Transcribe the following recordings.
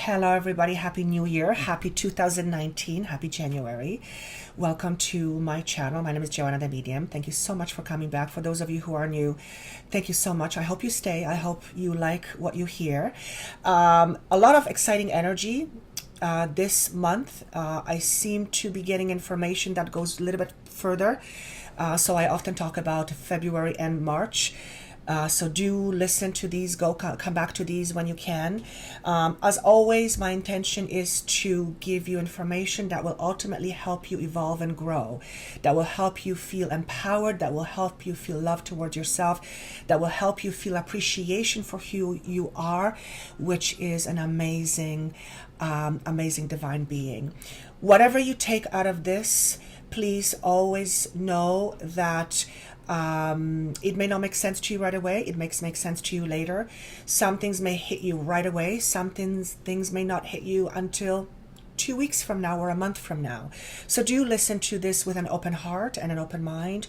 Hello, everybody. Happy New Year. Happy 2019. Happy January. Welcome to my channel. My name is Joanna the Medium. Thank you so much for coming back. For those of you who are new, thank you so much. I hope you stay. I hope you like what you hear. A lot of exciting energy this month. I seem to be getting information that goes a little bit further. So I often talk about February and March. So do listen to these, come back to these when you can. As always, my intention is to give you information that will ultimately help you evolve and grow, that will help you feel empowered, that will help you feel love towards yourself, that will help you feel appreciation for who you are, which is an amazing, amazing divine being. Whatever you take out of this, please always know that it may not make sense to you right away. It makes sense to you later. Some things may hit you right away. Some things may not hit you until 2 weeks from now or a month from now. So do listen to this with an open heart and an open mind.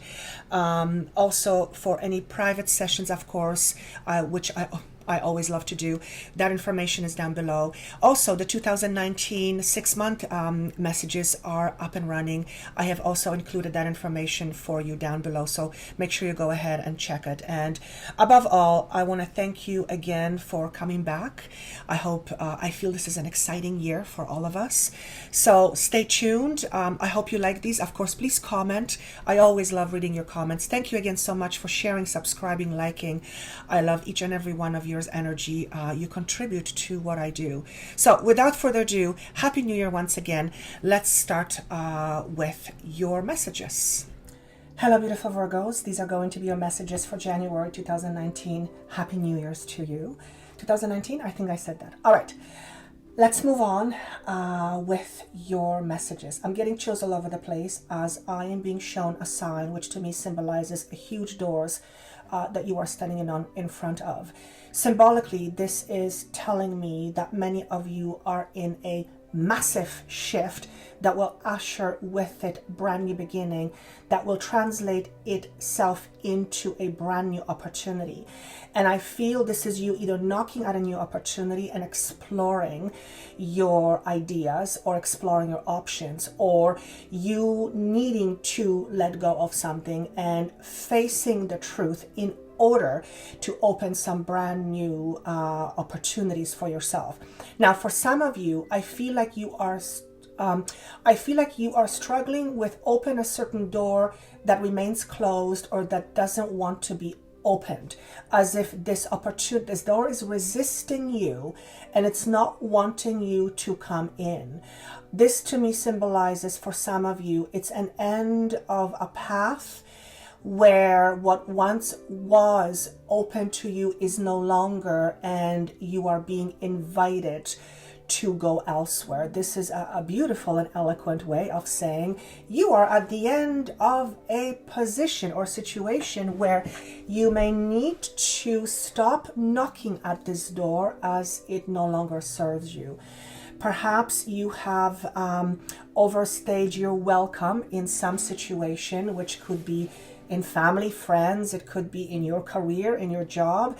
Also, for any private sessions, of course, which I always love to do. That information is down below. Also, the 2019 6-month messages are up and running. I have also included that information for you down below. So make sure you go ahead and check it. And above all, I want to thank you again for coming back. I feel this is an exciting year for all of us. So stay tuned. I hope you like these. Of course, please comment. I always love reading your comments. Thank you again so much for sharing, subscribing, liking. I love each and every one of your energy. You contribute to what I do. So without further ado, Happy New Year once again. Let's start with your messages. Hello, beautiful Virgos. These are going to be your messages for January 2019. Happy New Year's to you. 2019, I think I said that. All right. Let's move on with your messages. I'm getting chills all over the place as I am being shown a sign which to me symbolizes huge doors that you are standing in front of. Symbolically, this is telling me that many of you are in a massive shift that will usher with it brand new beginning, that will translate itself into a brand new opportunity. And I feel this is you either knocking at a new opportunity and exploring your ideas or exploring your options, or you needing to let go of something and facing the truth in order to open some brand new opportunities for yourself. Now, for some of you, I feel like you are struggling with open a certain door that remains closed or that doesn't want to be opened, as if this door is resisting you and it's not wanting you to come in. This to me symbolizes, for some of you, it's an end of a path where what once was open to you is no longer, and you are being invited to go elsewhere. This is a beautiful and eloquent way of saying you are at the end of a position or situation where you may need to stop knocking at this door as it no longer serves you. Perhaps you have overstayed your welcome in some situation, which could be in family, friends, it could be in your career, in your job,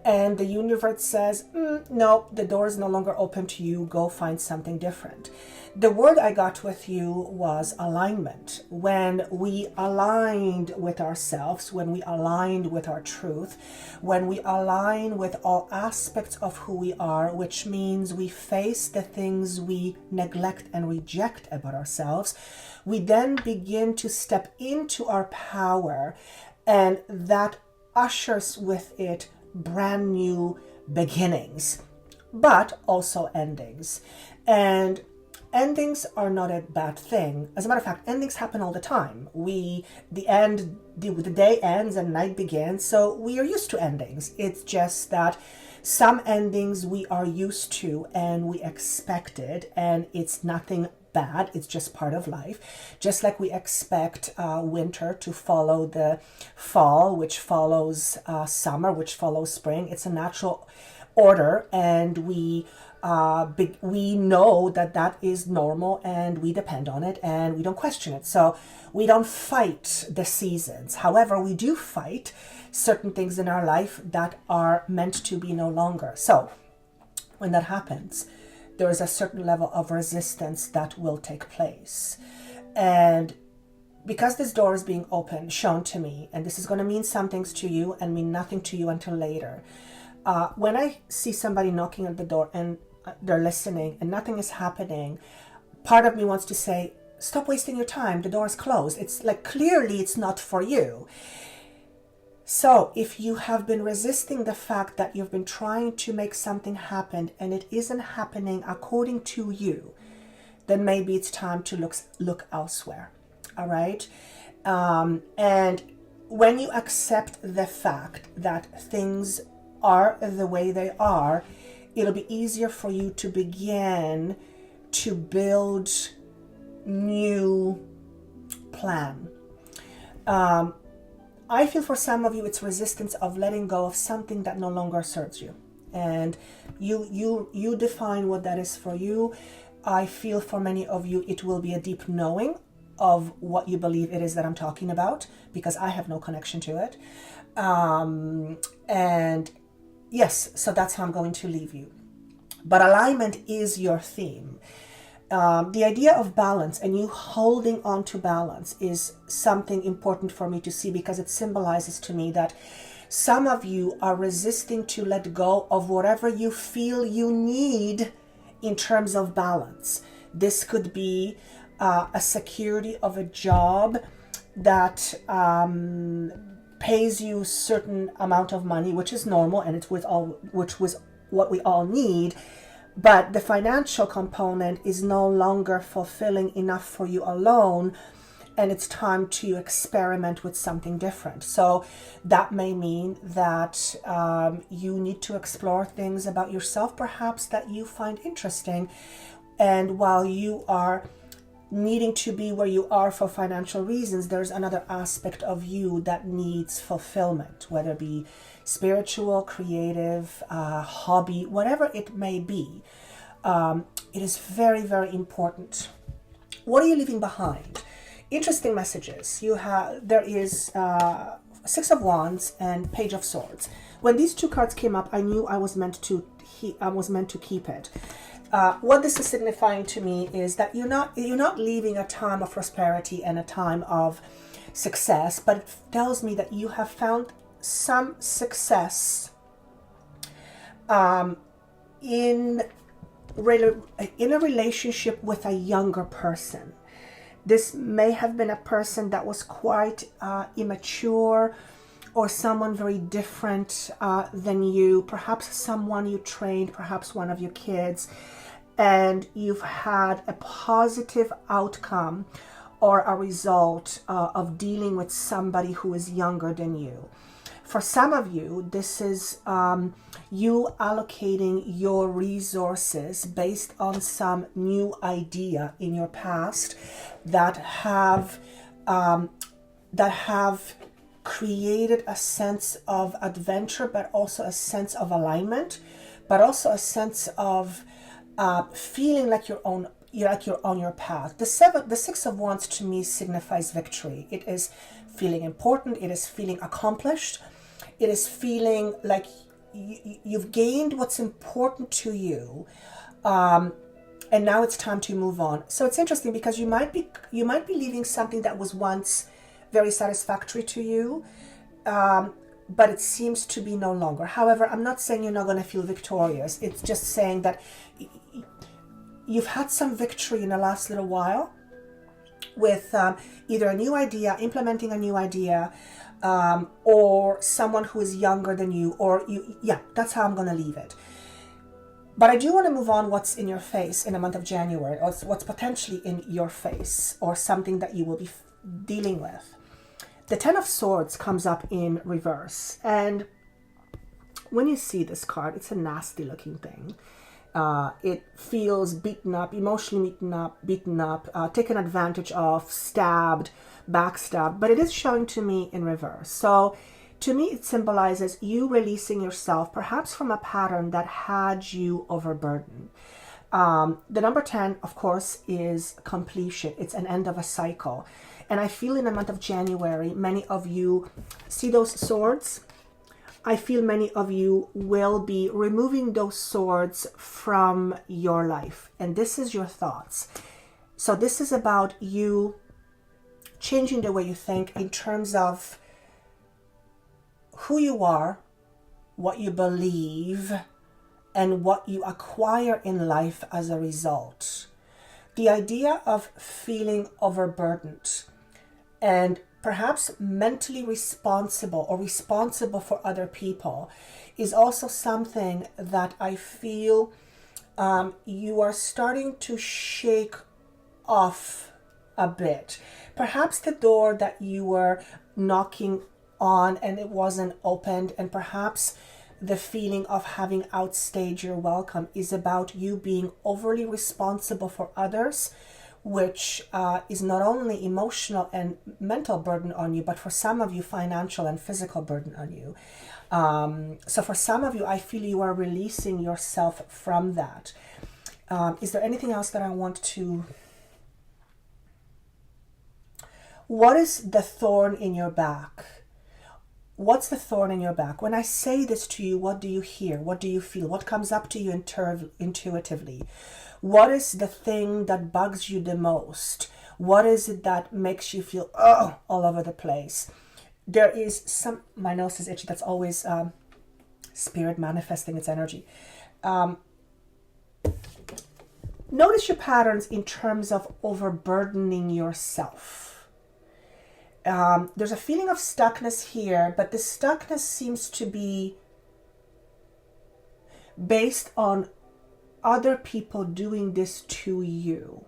and the universe says, no, the door is no longer open to you, go find something different. The word I got with you was alignment. When we aligned with ourselves, when we aligned with our truth, when we align with all aspects of who we are, which means we face the things we neglect and reject about ourselves, we then begin to step into our power, and that ushers with it brand new beginnings, but also endings. And endings are not a bad thing. As a matter of fact, endings happen all the time. The day ends and night begins, so we are used to endings. It's just that some endings we are used to and we expected, and it's nothing bad. It's just part of life. Just like we expect winter to follow the fall, which follows summer, which follows spring. It's a natural order, and we know that is normal, and we depend on it, and we don't question it. So we don't fight the seasons. However, we do fight certain things in our life that are meant to be no longer. So when that happens, there is a certain level of resistance that will take place. And because this door is being shown to me, and this is going to mean some things to you and mean nothing to you until later. When I see somebody knocking at the door and they're listening and nothing is happening, part of me wants to say, stop wasting your time. The door is closed. It's like, clearly it's not for you. So if you have been resisting the fact that you've been trying to make something happen and it isn't happening according to you, then maybe it's time to look elsewhere. All right. And when you accept the fact that things are the way they are, it'll be easier for you to begin to build new plan. I feel for some of you, it's resistance of letting go of something that no longer serves you. And you define what that is for you. I feel for many of you, it will be a deep knowing of what you believe it is that I'm talking about, because I have no connection to it. And yes, so that's how I'm going to leave you. But alignment is your theme. The idea of balance and you holding on to balance is something important for me to see, because it symbolizes to me that some of you are resisting to let go of whatever you feel you need in terms of balance. This could be a security of a job that pays you certain amount of money, which is normal, and which was what we all need. But the financial component is no longer fulfilling enough for you alone, and it's time to experiment with something different. So that may mean that you need to explore things about yourself, perhaps, that you find interesting. And while you are needing to be where you are for financial reasons, there's another aspect of you that needs fulfillment, whether it be spiritual, creative, hobby, whatever it may be. It is very, very important. What are you leaving behind? Interesting messages. There is Six of Wands and Page of Swords. When these two cards came up, I knew I was meant to keep it. What this is signifying to me is that you're not leaving a time of prosperity and a time of success, but it tells me that you have found some success in a relationship with a younger person. This may have been a person that was quite immature, or someone very different than you, perhaps someone you trained, perhaps one of your kids, and you've had a positive outcome or a result of dealing with somebody who is younger than you. For some of you, this is you allocating your resources based on some new idea in your past that have created a sense of adventure, but also a sense of alignment, but also a sense of feeling like you're on your path. The Six of Wands to me signifies victory. It is feeling important. It is feeling accomplished. It is feeling like you've gained what's important to you, and now it's time to move on. So it's interesting because you might be leaving something that was once very satisfactory to you, but it seems to be no longer. However, I'm not saying you're not going to feel victorious. It's just saying that you've had some victory in the last little while with either a new idea, implementing a new idea, or someone who is younger than you, or you. Yeah, that's how I'm going to leave it. But I do want to move on what's in your face in the month of January, or what's potentially in your face, or something that you will be dealing with. The Ten of Swords comes up in reverse. And when you see this card, it's a nasty looking thing. It feels beaten up, emotionally beaten up, taken advantage of, stabbed, backstabbed. But it is showing to me in reverse. So to me, it symbolizes you releasing yourself, perhaps from a pattern that had you overburdened. The number 10, of course, is completion. It's an end of a cycle. And I feel in the month of January, many of you see those swords. I feel many of you will be removing those swords from your life. And this is your thoughts. So this is about you changing the way you think in terms of who you are, what you believe, and what you acquire in life as a result. The idea of feeling overburdened and perhaps mentally responsible or responsible for other people is also something that I feel you are starting to shake off a bit. Perhaps the door that you were knocking on and it wasn't opened, and perhaps the feeling of having outstayed your welcome is about you being overly responsible for others, which is not only emotional and mental burden on you, but for some of you, financial and physical burden on you. So for some of you, I feel you are releasing yourself from that. Is there anything else that I want to... What is the thorn in your back? What's the thorn in your back? When I say this to you, what do you hear? What do you feel? What comes up to you intuitively? What is the thing that bugs you the most? What is it that makes you feel all over the place? There is some... My nose is itchy. That's always spirit manifesting its energy. Notice your patterns in terms of overburdening yourself. There's a feeling of stuckness here, but the stuckness seems to be based on other people doing this to you.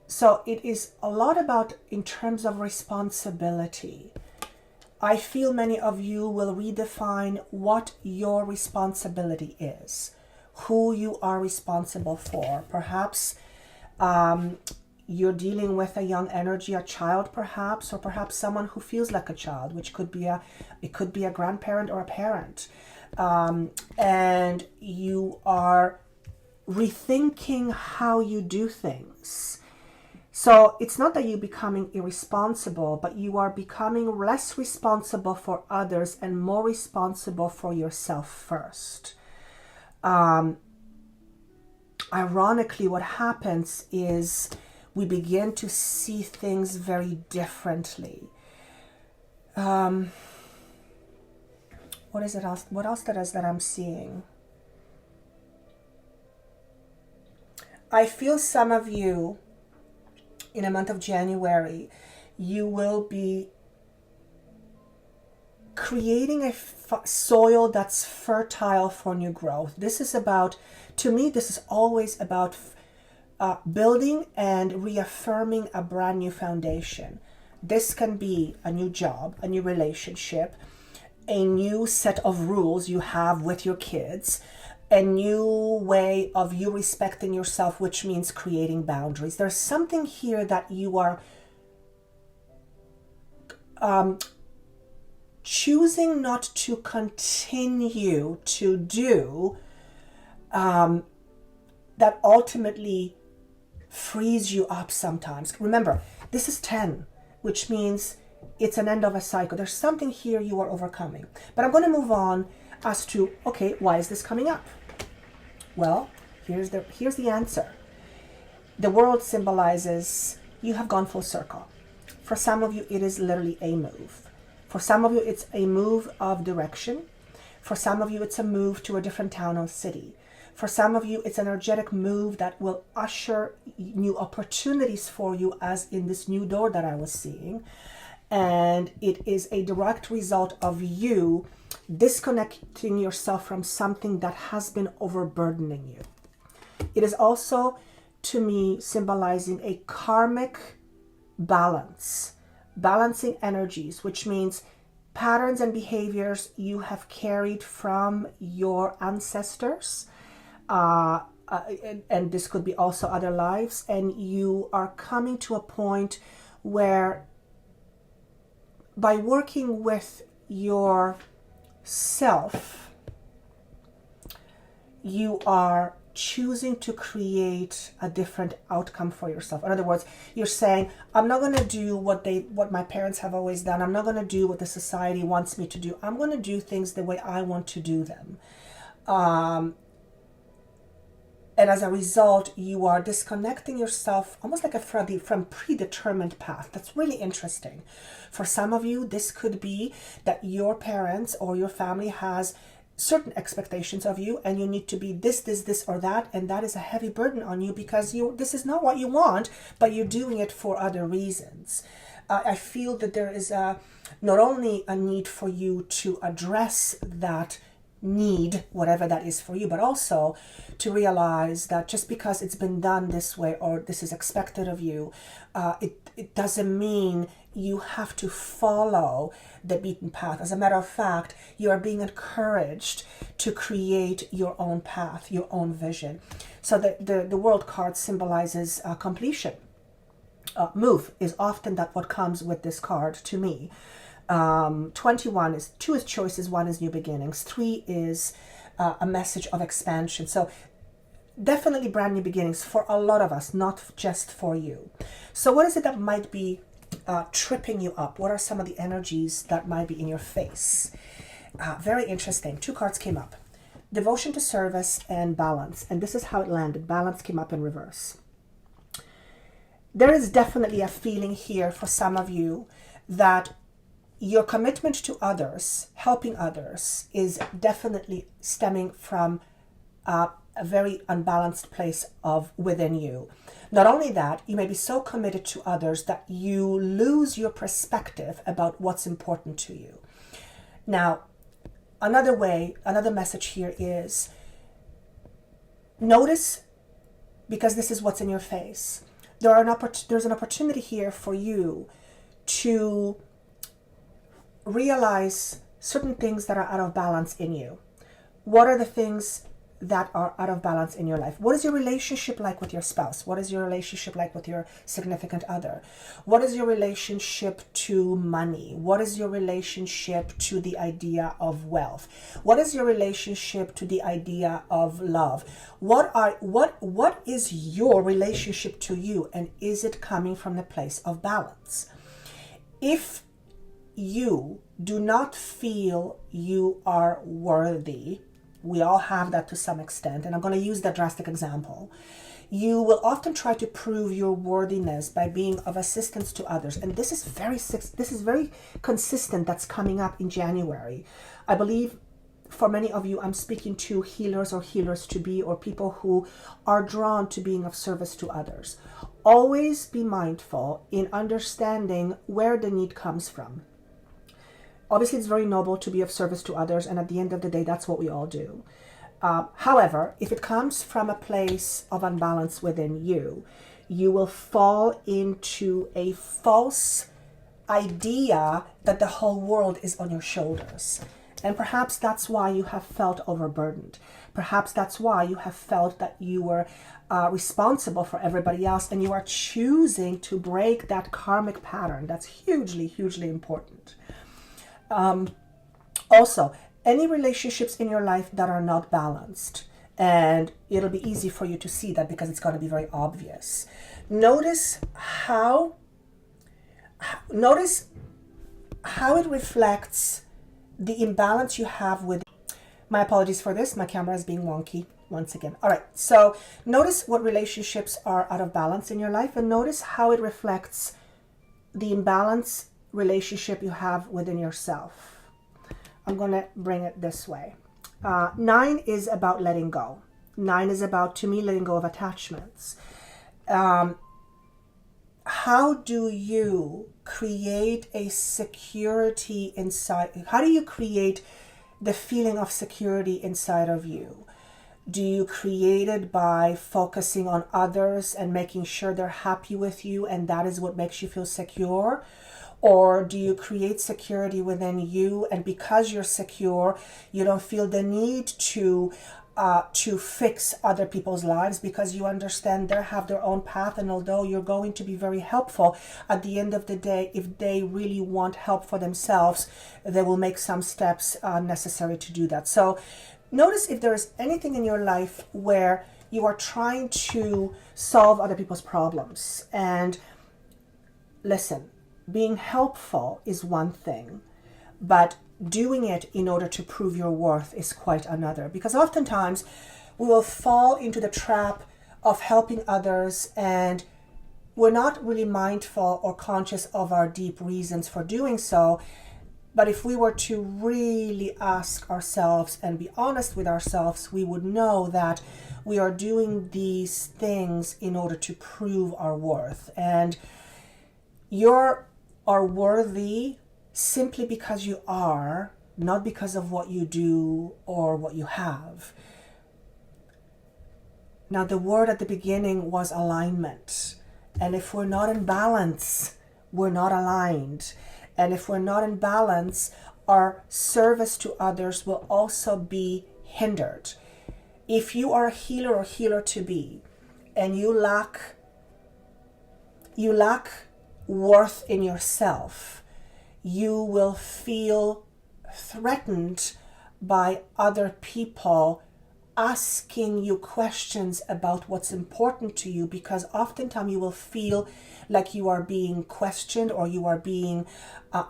So it is a lot about in terms of responsibility. I feel many of you will redefine what your responsibility is, who you are responsible for. Perhaps you're dealing with a young energy, a child perhaps, or perhaps someone who feels like a child, which could be it could be a grandparent or a parent. And you are rethinking how you do things. So it's not that you're becoming irresponsible, but you are becoming less responsible for others and more responsible for yourself first. Ironically, what happens is we begin to see things very differently. What is it else? What else that I'm seeing? I feel some of you in the month of January, you will be creating a soil that's fertile for new growth. This is about, to me, this is always about building and reaffirming a brand new foundation. This can be a new job, a new relationship, a new set of rules you have with your kids, a new way of you respecting yourself, which means creating boundaries. There's something here that you are choosing not to continue to do, that ultimately frees you up sometimes. Remember, this is 10, which means it's an end of a cycle. There's something here you are overcoming. But I'm going to move on as to, okay, why is this coming up? Well, here's the answer. The world symbolizes you have gone full circle. For some of you, it is literally a move. For some of you, it's a move of direction. For some of you, it's a move to a different town or city. For some of you, it's an energetic move that will usher new opportunities for you, as in this new door that I was seeing. And it is a direct result of you disconnecting yourself from something that has been overburdening you. It is also, to me, symbolizing a karmic balance, balancing energies, which means patterns and behaviors you have carried from your ancestors. And this could be also other lives, and you are coming to a point where by working with yourself, you are choosing to create a different outcome for yourself. In other words, you're saying, I'm not going to do what my parents have always done. I'm not going to do what the society wants me to do. I'm going to do things the way I want to do them. And as a result, you are disconnecting yourself almost like from predetermined path. That's really interesting. For some of you, this could be that your parents or your family has certain expectations of you, and you need to be this, or that, and that is a heavy burden on you because this is not what you want, but you're doing it for other reasons. I feel that there is not only a need for you to address that need, whatever that is for you, but also to realize that just because it's been done this way or this is expected of you, it doesn't mean you have to follow the beaten path. As a matter of fact, you are being encouraged to create your own path, your own vision. So the world card symbolizes completion. Move is often what comes with this card to me. 21 is 2 is choices, 1 is new beginnings, 3 is a message of expansion. So definitely brand new beginnings for a lot of us, not just for you. So what is it that might be tripping you up? What are some of the energies that might be in your face? Very interesting. 2 cards came up: devotion to service and balance. And this is how it landed. Balance came up in reverse. There is definitely a feeling here for some of you that your commitment to others, helping others, is definitely stemming from a very unbalanced place within you. Not only that, you may be so committed to others that you lose your perspective about what's important to you. Now, another message here is notice, because this is what's in your face. There's an opportunity here for you to realize certain things that are out of balance in you. What are the things that are out of balance in your life? What is your relationship like with your spouse? What is your relationship like with your significant other? What is your relationship to money? What is your relationship to the idea of wealth? What is your relationship to the idea of love? What is your relationship to you, and is it coming from the place of balance? If you do not feel you are worthy, we all have that to some extent, and I'm going to use that drastic example. You will often try to prove your worthiness by being of assistance to others, and this is very consistent. That's coming up in January. I believe for many of you, I'm speaking to healers or healers to be, or people who are drawn to being of service to others. Always be mindful in understanding where the need comes from. Obviously, it's very noble to be of service to others, and at the end of the day, that's what we all do. However, if it comes from a place of unbalance within you, you will fall into a false idea that the whole world is on your shoulders. And perhaps that's why you have felt overburdened. Perhaps that's why you have felt that you were responsible for everybody else, and you are choosing to break that karmic pattern. That's hugely, hugely important. Also, any relationships in your life that are not balanced, and it'll be easy for you to see that because it's going to be very obvious. Notice how it reflects the imbalance you have with. My apologies for this. My camera is being wonky once again. All right. So notice what relationships are out of balance in your life, and notice how it reflects the imbalance relationship you have within yourself. I'm going to bring it this way. 9 is about letting go. 9 is about, to me, letting go of attachments. How do you create a security inside? How do you create the feeling of security inside of you? Do you create it by focusing on others and making sure they're happy with you, and that is what makes you feel secure? Or do you create security within you, and because you're secure, you don't feel the need to fix other people's lives because you understand they have their own path, and although you're going to be very helpful, at the end of the day, if they really want help for themselves, they will make some steps necessary to do that. So notice if there is anything in your life where you are trying to solve other people's problems. And listen, being helpful is one thing, but doing it in order to prove your worth is quite another. Because oftentimes we will fall into the trap of helping others, and we're not really mindful or conscious of our deep reasons for doing so. But if we were to really ask ourselves and be honest with ourselves, we would know that we are doing these things in order to prove our worth. And you are worthy simply because you are, not because of what you do or what you have. Now, the word at the beginning was alignment. And if we're not in balance, we're not aligned. And if we're not in balance, our service to others will also be hindered. If you are a healer or healer to be, and you lack worth in yourself, you will feel threatened by other people asking you questions about what's important to you, because oftentimes you will feel like you are being questioned or you are being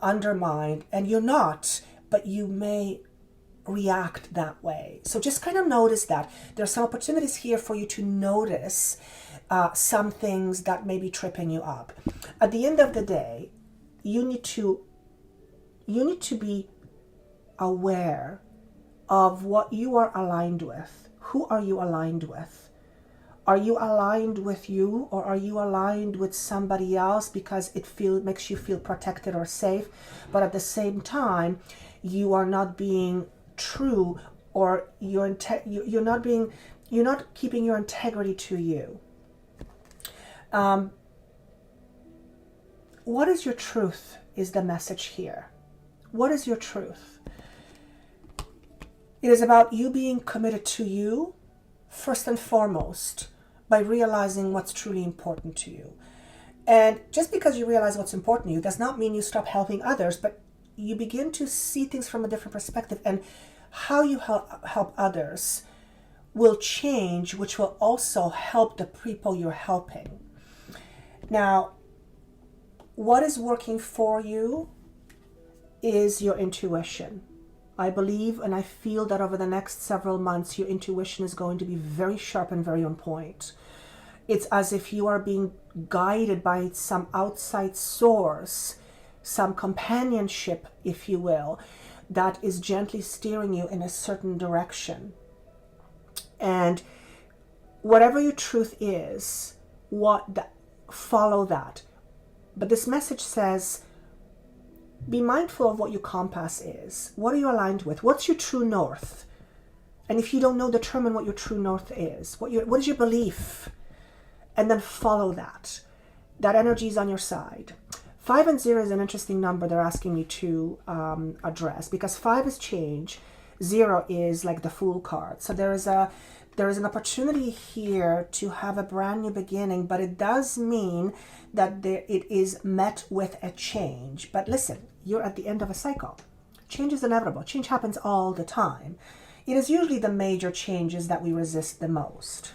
undermined, and you're not, but you may react that way. So just kind of notice that there are some opportunities here for you to notice some things that may be tripping you up. At the end of the day, you need to be aware of what you are aligned with. Who are you aligned with? Are you aligned with you, or are you aligned with somebody else because it makes you feel protected or safe, but at the same time you are not being true, or you're not keeping your integrity to you? What is your truth is the message here. What is your truth? It is about you being committed to you, first and foremost, by realizing what's truly important to you. And just because you realize what's important to you does not mean you stop helping others, but you begin to see things from a different perspective, and how you help others will change, which will also help the people you're helping. Now, what is working for you is your intuition. I believe and I feel that over the next several months, your intuition is going to be very sharp and very on point. It's as if you are being guided by some outside source, some companionship, if you will, that is gently steering you in a certain direction. And whatever your truth is, follow that. But this message says, be mindful of what your compass is. What are you aligned with? What's your true north? And if you don't know, determine what your true north is. What is your belief? And then follow that. That energy is on your side. 5 and 0 is an interesting number they're asking me to address, because 5 is change, 0 is like the Fool card. So there is an opportunity here to have a brand new beginning, but it does mean that it is met with a change. But listen, you're at the end of a cycle. Change is inevitable. Change happens all the time. It is usually the major changes that we resist the most.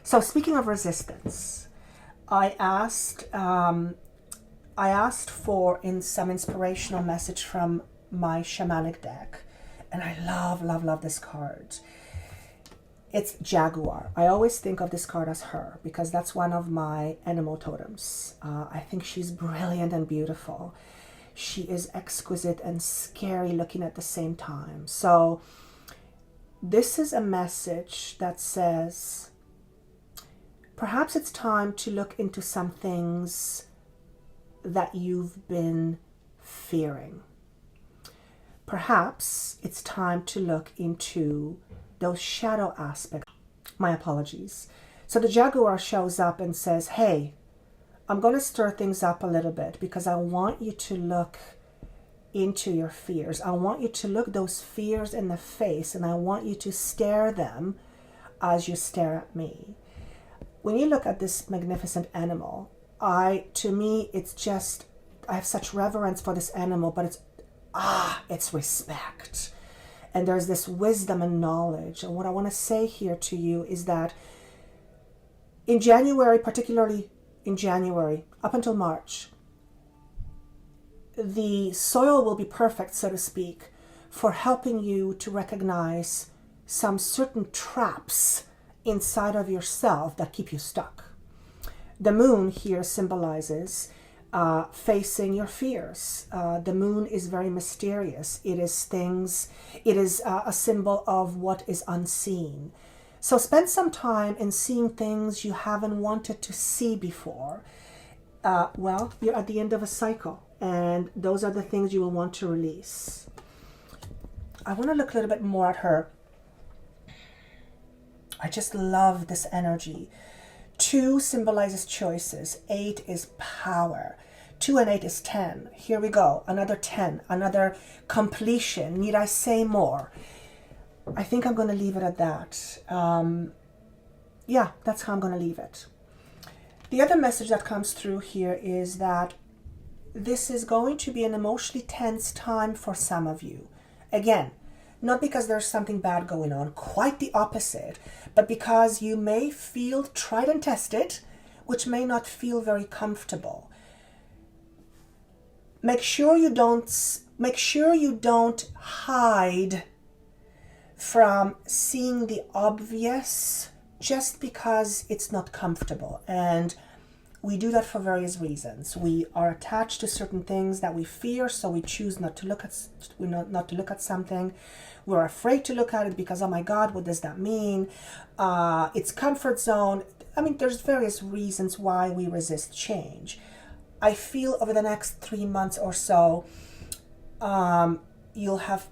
So speaking of resistance, I asked for some inspirational message from my shamanic deck, and I love this card. It's Jaguar. I always think of this card as her because that's one of my animal totems. I think she's brilliant and beautiful. She is exquisite and scary looking at the same time. So this is a message that says, perhaps it's time to look into some things that you've been fearing. Perhaps it's time to look into those shadow aspects. My apologies. So the Jaguar shows up and says, hey, I'm going to stir things up a little bit because I want you to look into your fears. I want you to look those fears in the face, and I want you to stare them as you stare at me. When you look at this magnificent animal, to me, it's just, I have such reverence for this animal, but it's respect. and there's this wisdom and knowledge. And what I want to say here to you is that in January, particularly in January, up until March, the soil will be perfect, so to speak, for helping you to recognize some certain traps inside of yourself that keep you stuck. The moon here symbolizes facing your fears. The moon is very mysterious. It is a symbol of what is unseen. So spend some time in seeing things you haven't wanted to see before. Well, you're at the end of a cycle, and those are the things you will want to release. I want to look a little bit more at her. I just love this energy. 2 symbolizes choices. 8 is power. 2 and 8 is 10. Here we go. Another 10. Another completion. Need I say more? I think I'm going to leave it at that. Yeah, that's how I'm going to leave it. The other message that comes through here is that this is going to be an emotionally tense time for some of you. Again, not because there's something bad going on, quite the opposite, but because you may feel tried and tested, which may not feel very comfortable. Make sure you don't hide from seeing the obvious just because it's not comfortable. And we do that for various reasons. We are attached to certain things that we fear, so we choose not to look at something. We're afraid to look at it because, oh my God, what does that mean? It's comfort zone. I mean, there's various reasons why we resist change. I feel over the next 3 months or so, you'll have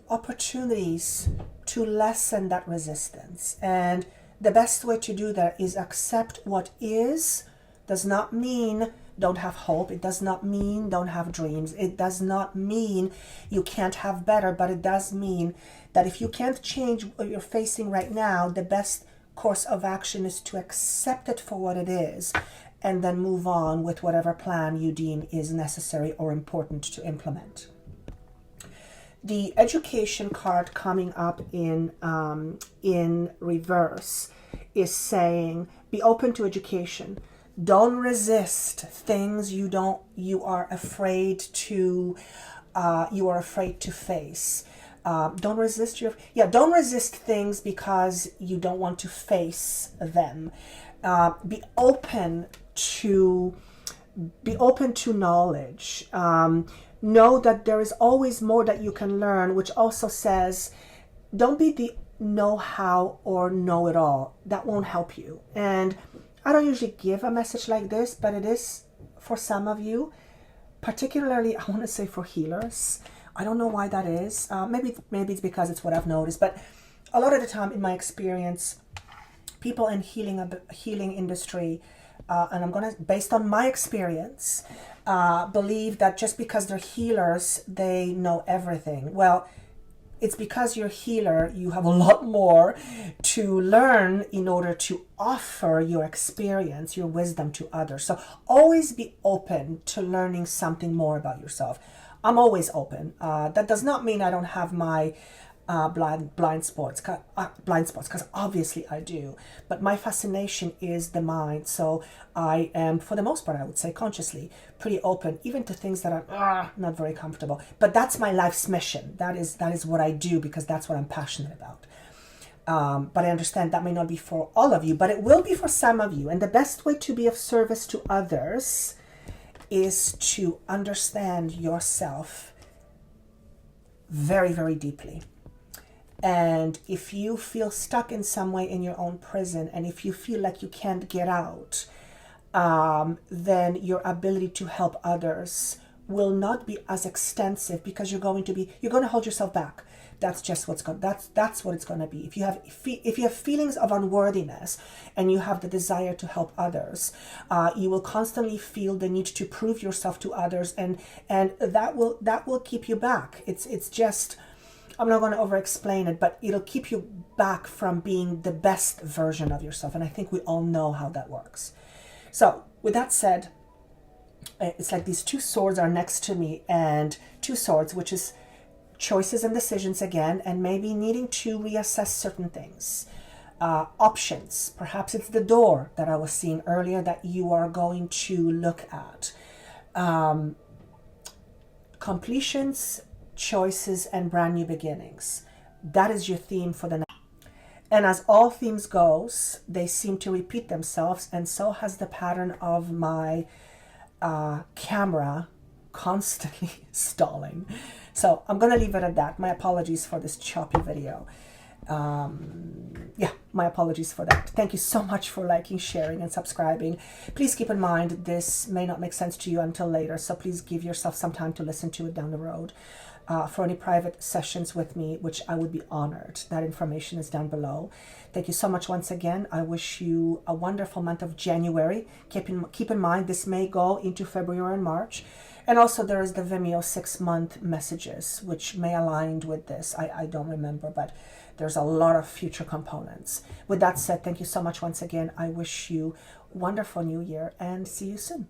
opportunities to lessen that resistance. And the best way to do that is accept what is. Does not mean don't have hope. It does not mean don't have dreams. It does not mean you can't have better, but it does mean that if you can't change what you're facing right now, the best course of action is to accept it for what it is and then move on with whatever plan you deem is necessary or important to implement. The education card coming up in reverse is saying, be open to education. Don't resist things you are afraid to face. Don't resist things because you don't want to face them. Be open to knowledge. Know that there is always more that you can learn, which also says, don't be the know-how or know-it-all. That won't help you. And I don't usually give a message like this, but it is for some of you, particularly, I want to say for healers. I don't know why that is. Maybe it's because it's what I've noticed, but a lot of the time in my experience, people in healing industry, and I'm going to, based on my experience, believe that just because they're healers, they know everything. Well, it's because you're a healer, you have a lot more to learn in order to offer your experience, your wisdom to others. So always be open to learning something more about yourself. I'm always open. That does not mean I don't have my blind spots, because obviously I do. But my fascination is the mind. So I am, for the most part, I would say consciously, pretty open, even to things that are not very comfortable. But that's my life's mission. That is what I do, because that's what I'm passionate about. But I understand that may not be for all of you, but it will be for some of you. And the best way to be of service to others is to understand yourself very, very deeply. And if you feel stuck in some way in your own prison, and if you feel like you can't get out, then your ability to help others will not be as extensive, because you're going to hold yourself back. That's just that's what it's going to be. If you have feelings of unworthiness and you have the desire to help others, you will constantly feel the need to prove yourself to others, and that will keep you back. It's just, I'm not going to over-explain it, but it'll keep you back from being the best version of yourself. And I think we all know how that works. So with that said, it's like these two swords are next to me, and two swords, which is choices and decisions again, and maybe needing to reassess certain things. Options. Perhaps it's the door that I was seeing earlier that you are going to look at. Completions, choices, and brand new beginnings. That is your theme for the night. And as all themes goes, they seem to repeat themselves, and so has the pattern of my camera constantly stalling. So I'm gonna leave it at that. My apologies for this choppy video. Yeah, my apologies for that. Thank you so much for liking, sharing, and subscribing. Please keep in mind this may not make sense to you until later, so please give yourself some time to listen to it down the road. For any private sessions with me, which I would be honored, that information is down below. Thank you so much once again. I wish you a wonderful month of January. Keep in mind this may go into February and March. And also there is the Vimeo 6-month messages, which may align with this. I don't remember, but there's a lot of future components. With that said, thank you so much once again. I wish you a wonderful new year and see you soon.